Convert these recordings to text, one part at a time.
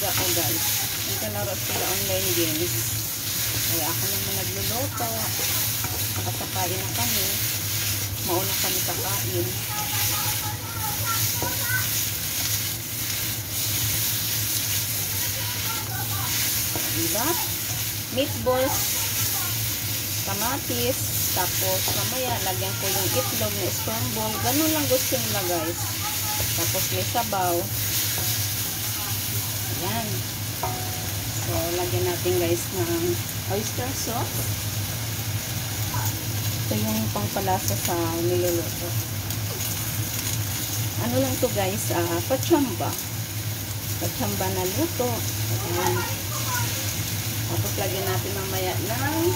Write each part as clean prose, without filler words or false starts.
talaga ako guys. Nagkalaro sila online games. Kaya ako naman nagluluto. Nakasakain na kami. Mauna kami kakain. Diba? Meatballs, kamatis, tapos mamaya lagyan ko yung itlog na scramble. Ganun lang gusto nila guys. Tapos may sabaw. Ayan. So, lagyan natin guys ng oyster sauce. Ito yung pangpalasa sa niluluto. Ano lang to guys, pachamba. Pachamba na luto. Ayan. Tapos lagyan natin mamaya ng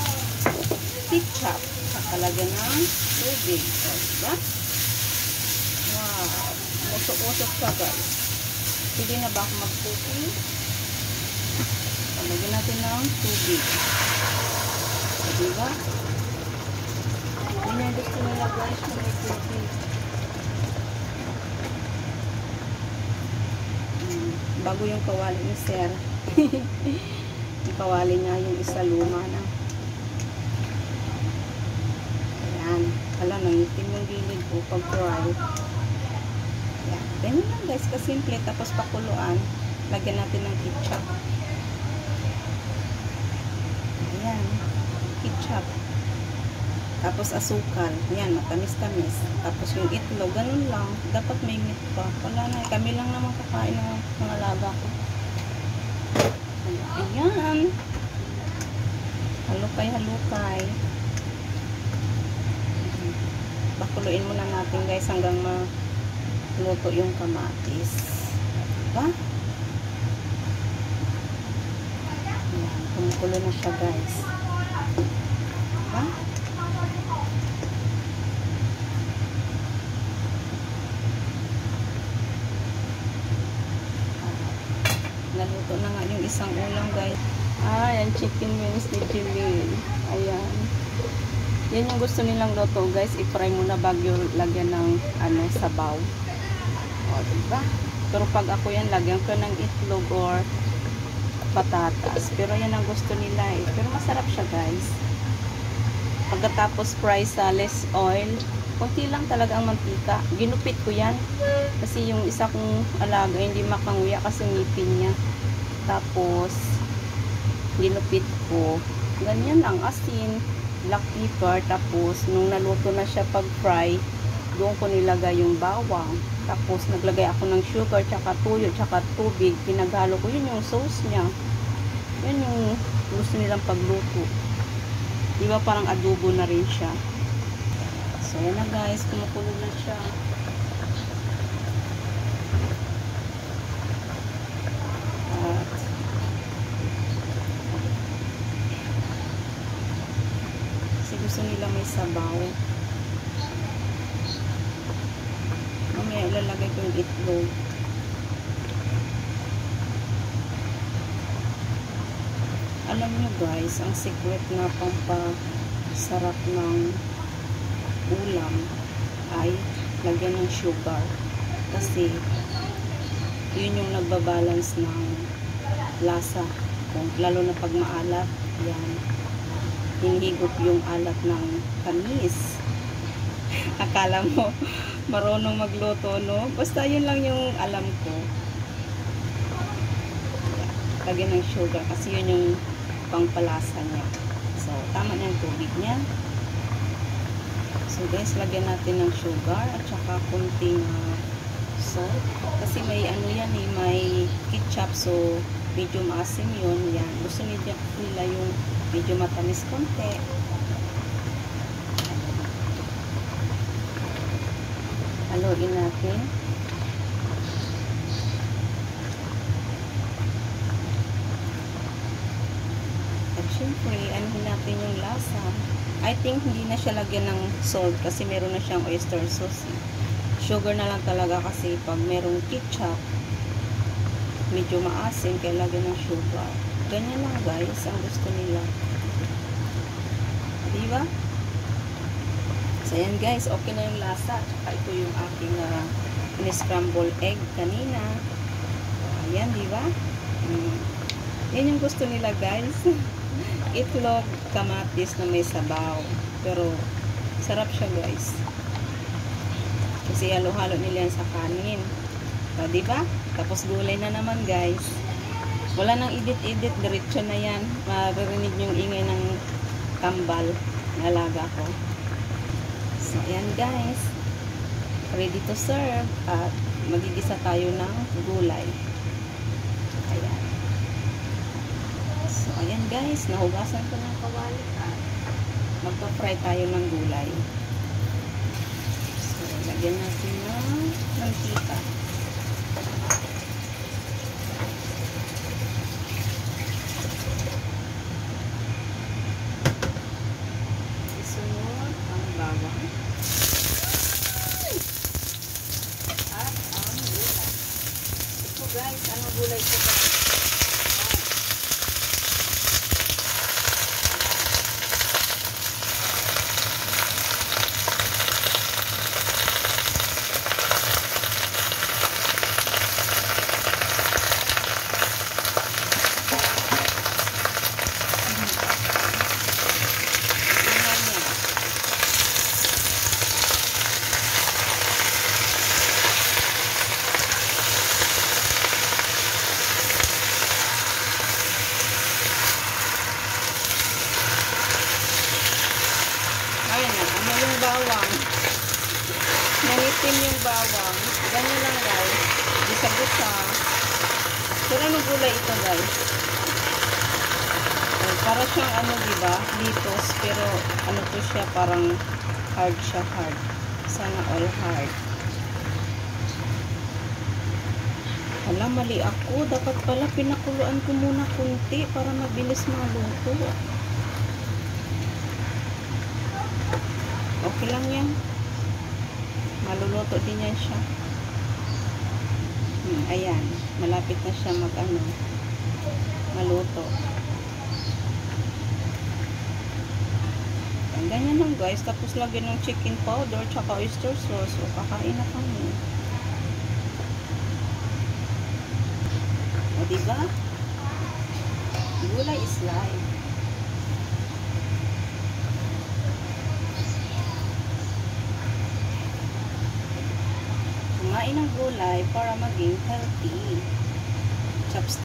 ketchup. Lagyan ng tubig. So, diba? Wow. Usok-usok siya guys. Pwede na ba ako mag-cooking? Lagyan natin ng tubig. So, diba? Yun yung gusto nila guys na may tubig. Bago yung kawali ni Sir. Yung kawali niya yung isa luma na. Ayan. Wala, nangitim yung gilid ko pag fry. Ayan. Ganyan lang guys, kasimple. Tapos pakuluan. Lagyan natin ng ketchup. Ayan. Ketchup. Tapos asukal. Ayan, matamis-tamis. Tapos yung itlog, ganun lang. Dapat may meat pa. Wala na. Kami lang naman kakain ng mga laga ko. Ayan. Halukay-halukay. Pakuluin muna natin guys hanggang maluto yung kamatis. Diba? Ayan. Kumukulo na siya guys. Diba? Naluto na nga yung isang ulam guys. Ayan, chicken wings ni Jimmy. Ayan. Yan yung gusto nilang luto guys. I-fry muna bago lagyan ng sabaw. O, diba? Pero pag ako yan, lagyan ko ng itlog or patatas. Pero yan ang gusto nila eh. Pero masarap siya guys. Pagkatapos fry sa less oil, konti lang talaga ang mantika. Ginupit ko yan. Kasi yung isa kong alaga, hindi makanguya kasi ngipin niya. Tapos, ginupit ko. Ganyan lang, asin, black pepper. Tapos, nung naluto na siya pag-fry, doon ko nilagay yung bawang. Tapos, naglagay ako ng sugar, tsaka tuyo, tsaka tubig. Pinaghalo ko. Yun yung sauce niya. Yan yung gusto nilang pagluto. Diba parang adobo na rin siya. So, yan na guys. Kumukulo na siya. Kasi gusto nila may sabaw. Mamaya ilalagay ko yung itlog. Alam nyo guys, ang secret na pampasarap ng ulam ay lagyan ng sugar. Kasi yun yung nagbabalance ng lasa. Lalo na pag maalat, yan. Hinihigop yung alat ng tamis. Akala mo marunong magluto, no? Basta yun lang yung alam ko. Lagyan ng sugar kasi yun yung pangpalasa niya. So, tama na yung tubig niya. So, guys, lagyan natin ng sugar at saka kunting salt. Kasi may ano yan eh, may ketchup. So, medyo maasim yun. Yan. Gusto nila yung medyo matamis konti. Haluin natin. Siyempre, anuhin natin yung lasa. I think hindi na siya lagyan ng salt kasi meron na siyang oyster sauce. Sugar na lang talaga kasi pag merong ketchup, medyo maasim, kaya lagyan ng sugar. Ganyan lang guys, ang gusto nila. Diba? So yan guys, okay na yung lasa. Tsaka ito yung aking in-scramble egg kanina. Ayan, diba? Mm. Yan yung gusto nila guys. Itlog, kamatis na may sabaw. Pero, sarap siya guys. Kasi halo-halo nila yan sa kanin. O, diba? Tapos gulay na naman guys. Wala nang edit-edit. Diretso na yan. Maririnig yung ingay ng tambal na alaga ko. So, ayan guys. Ready to serve. At magigisa tayo ng gulay. Ayan. So, ayan guys. Nahugasan ko ng kawali. At magpa-fry tayo ng gulay. So, lagyan natin ng mantika. Isunod ang bawang. At ang gulay. Ito guys, anong gulay ko ba? Ayan na, ano yung bawang. Nanitim yung bawang. Ganyan lang guys. Gisa-gisa. Pero anong gulay ito guys? Para siyang ano diba? Litos. Pero ano to siya, parang hard siya, hard. Sana all hard. Alam, mali ako. Dapat pala pinakuluan ko muna kunti para mabilis maluto. Okay lang yan. Maluluto din yan siya. Ayan. Malapit na siya maluto. Ayan, ganyan lang guys. Tapos lagyan ng chicken powder tsaka oyster sauce. O, kakain na kami. O, diba? Gulay is life. Kumain ng gulay para maging healthy. Chopstick.